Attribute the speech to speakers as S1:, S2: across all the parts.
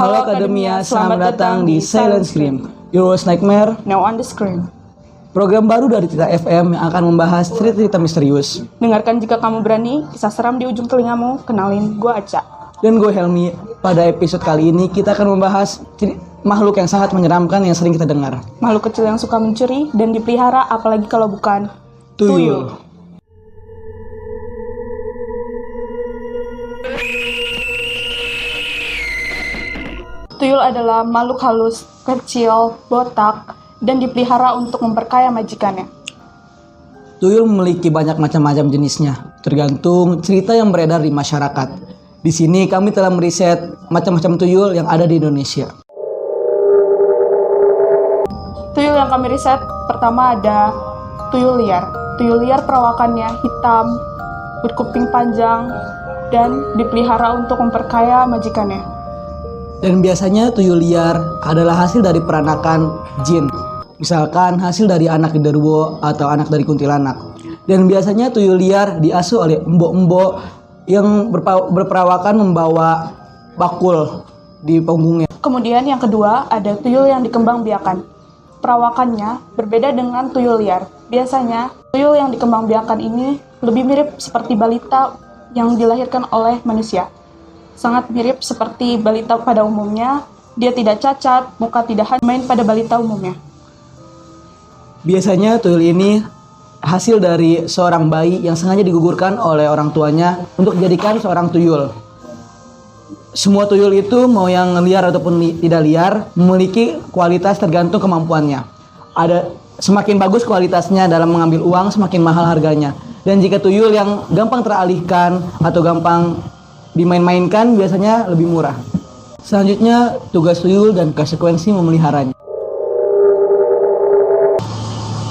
S1: Halo Akademia, selamat datang di Silent Scream, Your Worst Nightmare,
S2: Now on the Screen.
S1: program baru dari Tita FM yang akan membahas cerita-cerita misterius.
S2: Dengarkan jika kamu berani, kisah seram di ujung telingamu. Kenalin, gue Aca.
S1: Dan gue Helmi. Pada episode kali ini kita akan membahas makhluk yang sangat menyeramkan yang sering kita dengar.
S2: Makhluk kecil yang suka mencuri dan dipelihara, apalagi kalau bukan tuyul. Tuyul adalah makhluk halus, kecil, botak, dan dipelihara untuk memperkaya majikannya.
S1: Tuyul memiliki banyak macam-macam jenisnya, tergantung cerita yang beredar di masyarakat. Di sini kami telah meriset macam-macam tuyul yang ada di Indonesia.
S2: Tuyul yang kami riset, pertama ada tuyul liar. Tuyul liar perawakannya hitam, berkuping panjang, dan dipelihara untuk memperkaya majikannya.
S1: Dan biasanya tuyul liar adalah hasil dari peranakan jin. Misalkan hasil dari anak genderuwo atau anak dari kuntilanak. Dan biasanya tuyul liar diasuh oleh embok-embok yang berperawakan membawa bakul di punggungnya.
S2: Kemudian yang kedua ada tuyul yang dikembangbiakan. Perawakannya berbeda dengan tuyul liar. Biasanya tuyul yang dikembangbiakan ini lebih mirip seperti balita yang dilahirkan oleh manusia. Sangat mirip seperti balita pada umumnya. Dia tidak cacat, muka tidak main pada balita umumnya.
S1: Biasanya tuyul ini hasil dari seorang bayi yang sengaja digugurkan oleh orang tuanya untuk dijadikan seorang tuyul. Semua tuyul itu, mau yang liar ataupun tidak liar, memiliki kualitas tergantung kemampuannya. Semakin bagus kualitasnya dalam mengambil uang, semakin mahal harganya. Dan jika tuyul yang gampang teralihkan atau gampang dimain-mainkan, biasanya lebih murah. Selanjutnya, tugas tuyul dan konsekuensi memeliharanya.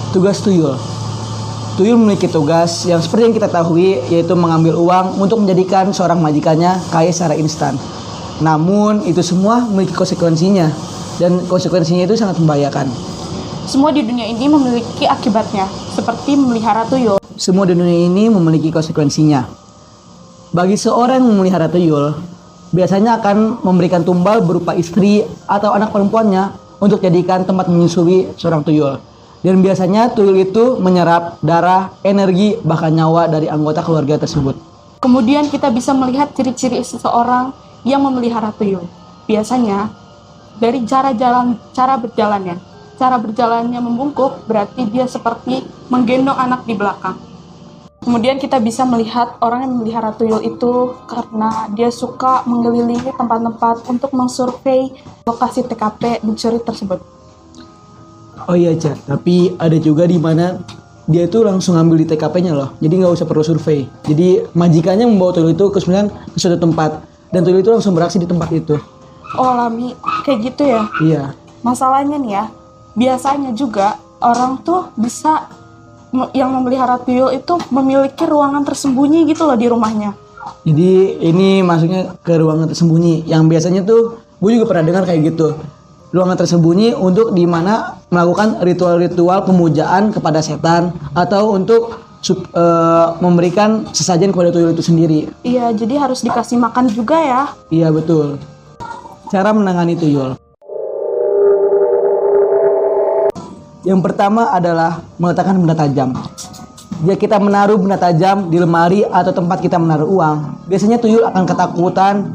S1: Tugas tuyul. Tuyul memiliki tugas yang seperti yang kita tahui, yaitu mengambil uang untuk menjadikan seorang majikannya kaya secara instan. Namun itu semua memiliki konsekuensinya, dan konsekuensinya itu sangat membahayakan.
S2: Semua di dunia ini memiliki akibatnya, seperti memelihara tuyul.
S1: Semua di dunia ini memiliki konsekuensinya. Bagi seorang yang memelihara tuyul, biasanya akan memberikan tumbal berupa istri atau anak perempuannya untuk jadikan tempat menyusui seorang tuyul. Dan biasanya tuyul itu menyerap darah, energi, bahkan nyawa dari anggota keluarga tersebut.
S2: Kemudian kita bisa melihat ciri-ciri seseorang yang memelihara tuyul. Biasanya dari cara berjalannya. Cara berjalannya membungkuk berarti dia seperti menggendong anak di belakang. Kemudian kita bisa melihat orang yang memelihara tuyul itu karena dia suka mengelilingi tempat-tempat untuk mensurvei lokasi TKP mencuri tersebut.
S1: Oh iya, Cak. Tapi ada juga di mana dia itu langsung ambil di TKP-nya loh. Jadi nggak usah perlu survei. Jadi majikannya membawa tuyul itu ke suatu tempat. Dan tuyul itu langsung beraksi di tempat itu.
S2: Oh, Lami, kayak gitu ya?
S1: Iya.
S2: Masalahnya nih ya, biasanya juga orang tuh bisa yang memelihara tuyul itu memiliki ruangan tersembunyi gitu loh di rumahnya.
S1: Jadi ini masuknya ke ruangan tersembunyi. Yang biasanya tuh, gue juga pernah dengar kayak gitu. Ruangan tersembunyi untuk dimana melakukan ritual-ritual pemujaan kepada setan atau untuk memberikan sesajen kepada tuyul itu sendiri.
S2: Iya, jadi harus dikasih makan juga ya.
S1: Iya, betul. Cara menangani tuyul. Yang pertama adalah meletakkan benda tajam. Jika kita menaruh benda tajam di lemari atau tempat kita menaruh uang, biasanya tuyul akan ketakutan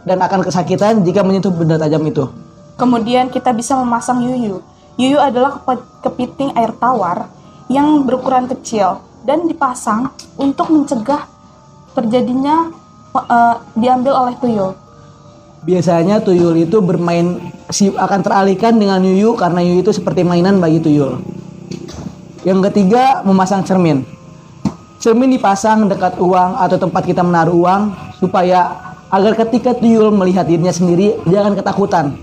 S1: dan akan kesakitan jika menyentuh benda tajam itu.
S2: Kemudian kita bisa memasang yuyu. Yuyu adalah kepiting air tawar yang berukuran kecil dan dipasang untuk mencegah terjadinya diambil oleh tuyul.
S1: Biasanya tuyul itu akan teralihkan dengan yuyu karena yuyu itu seperti mainan bagi tuyul. Yang ketiga, memasang cermin. Cermin dipasang dekat uang atau tempat kita menaruh uang supaya agar ketika tuyul melihat dirinya sendiri, dia akan ketakutan.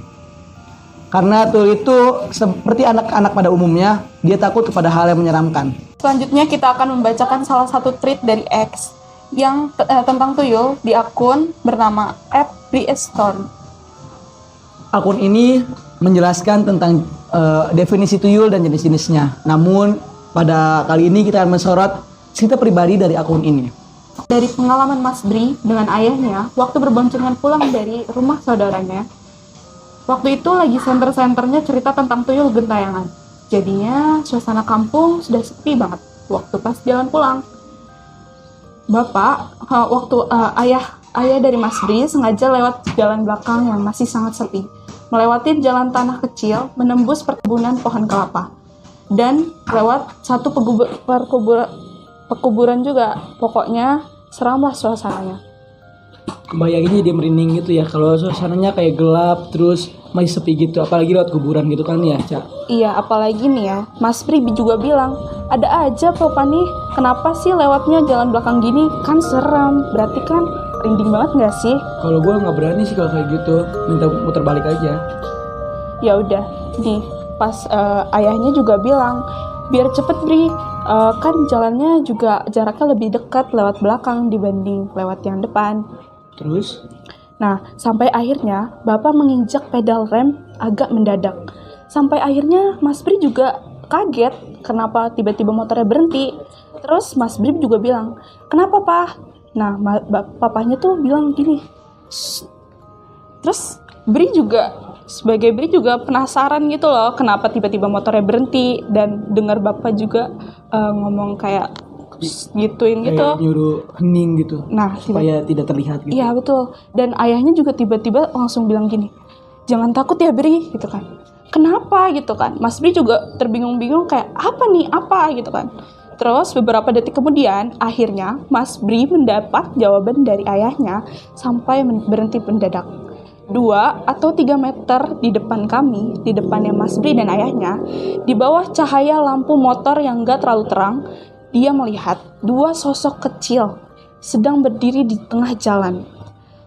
S1: Karena tuyul itu seperti anak-anak pada umumnya, dia takut kepada hal yang menyeramkan.
S2: Selanjutnya kita akan membacakan salah satu tweet dari X yang tentang tuyul di akun bernama @prehistorm.
S1: Akun ini menjelaskan tentang definisi tuyul dan jenis-jenisnya. Namun pada kali ini kita akan mensorot cerita pribadi dari akun ini.
S2: Dari pengalaman Mas Dri dengan ayahnya, waktu berboncengan pulang dari rumah saudaranya, Waktu itu lagi senter-senternya cerita tentang tuyul gentayangan. Jadinya suasana kampung sudah sepi banget waktu pas jalan pulang. Ayah dari Mas Bri sengaja lewat jalan belakang yang masih sangat sepi, melewati jalan tanah kecil, menembus perkebunan pohon kelapa, dan lewat satu pekuburan juga. Pokoknya seramlah suasananya.
S1: Kebayanginnya dia merinding gitu ya, kalau suasananya kayak gelap terus masih sepi gitu, apalagi lewat kuburan gitu kan ya, Cak.
S2: Iya, apalagi nih ya, Mas Pri juga bilang, ada aja Papa nih, kenapa sih lewatnya jalan belakang gini? Kan serem, berarti kan rinding banget nggak sih?
S1: Kalau gue nggak berani sih kalau kayak gitu, minta muter balik aja.
S2: Ya udah, nih pas ayahnya juga bilang, biar cepet Bri, kan jalannya juga jaraknya lebih dekat lewat belakang dibanding lewat yang depan.
S1: Terus?
S2: Nah, sampai akhirnya Bapak menginjak pedal rem agak mendadak. Sampai akhirnya Mas Bri juga kaget kenapa tiba-tiba motornya berhenti. Terus Mas Bri juga bilang, kenapa Pak? Nah, papanya tuh bilang gini. Shh. Terus sebagai Bri juga penasaran gitu loh, kenapa tiba-tiba motornya berhenti, dan dengar Bapak juga ngomong kayak gituin gitu.
S1: Kayak nyuruh hening gitu.
S2: Nah,
S1: supaya tidak terlihat gitu.
S2: Iya, betul. Dan ayahnya juga tiba-tiba langsung bilang gini, jangan takut ya Bri, gitu kan. Kenapa gitu kan? Mas Bri juga terbingung-bingung kayak apa gitu kan. Terus beberapa detik kemudian, akhirnya Mas Bri mendapat jawaban dari ayahnya sampai berhenti mendadak. 2 atau 3 meter di depan kami, di depannya Mas Bri dan ayahnya, di bawah cahaya lampu motor yang gak terlalu terang, dia melihat 2 sosok kecil sedang berdiri di tengah jalan.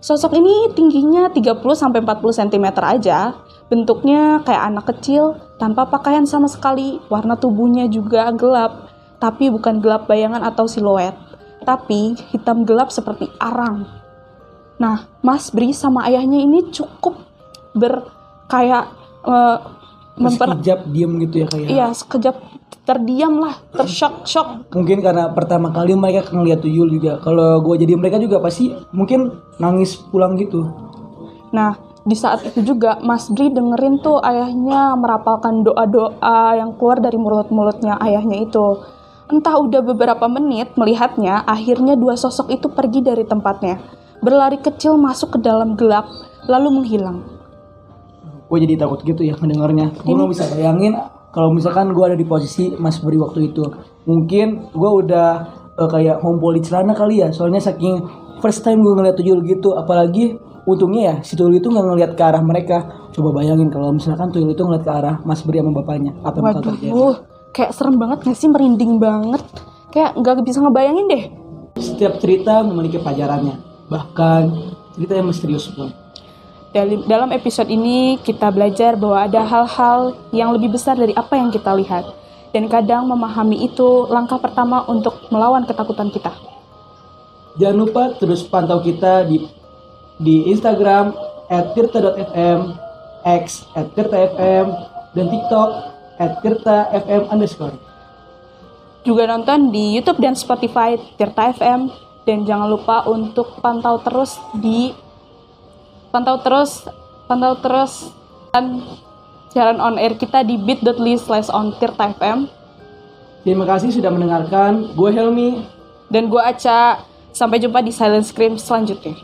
S2: Sosok ini tingginya 30-40 cm aja, bentuknya kayak anak kecil, tanpa pakaian sama sekali, warna tubuhnya juga gelap, tapi bukan gelap bayangan atau siluet, tapi hitam gelap seperti arang. Nah, Mas Bri sama ayahnya ini cukup
S1: sekejap diem gitu ya kayak.
S2: Iya, sekejap terdiam lah, tersyok.
S1: Mungkin karena pertama kali mereka ngeliat tuyul juga. Kalau gue jadi mereka juga pasti mungkin nangis pulang gitu.
S2: Nah, di saat itu juga Mas Bri dengerin tuh ayahnya merapalkan doa-doa yang keluar dari mulut-mulutnya ayahnya itu. Entah udah beberapa menit melihatnya, akhirnya 2 sosok itu pergi dari tempatnya, berlari kecil masuk ke dalam gelap, lalu menghilang.
S1: Gue jadi takut gitu ya mendengarnya. Gue nggak bisa bayangin kalau misalkan gue ada di posisi Mas Bri waktu itu. Mungkin gue udah kayak ngumpul di celana kali ya, soalnya saking first time gue ngeliat tuyul gitu. Apalagi untungnya ya si tuyul itu nggak ngeliat ke arah mereka. Coba bayangin kalau misalkan tuyul itu ngeliat ke arah Mas Bri sama bapaknya, apa yang bakal terjadi?
S2: Kayak serem banget gak sih, merinding banget. Kayak nggak bisa ngebayangin deh.
S1: Setiap cerita memiliki pelajarannya, bahkan cerita yang misterius pun.
S2: Dalam episode ini kita belajar bahwa ada hal-hal yang lebih besar dari apa yang kita lihat. Dan kadang memahami itu langkah pertama untuk melawan ketakutan kita.
S1: Jangan lupa terus pantau kita di Instagram @tirta.fm, X @tirta.fm, dan TikTok @tirta.fm_.
S2: Juga nonton di YouTube dan Spotify Tirta FM, dan jangan lupa untuk pantau terus dan siaran on air kita di bit.ly/ontirtafm.
S1: Terima kasih sudah mendengarkan. Gue Helmi
S2: dan gue Aca. Sampai jumpa di Silent Scream selanjutnya.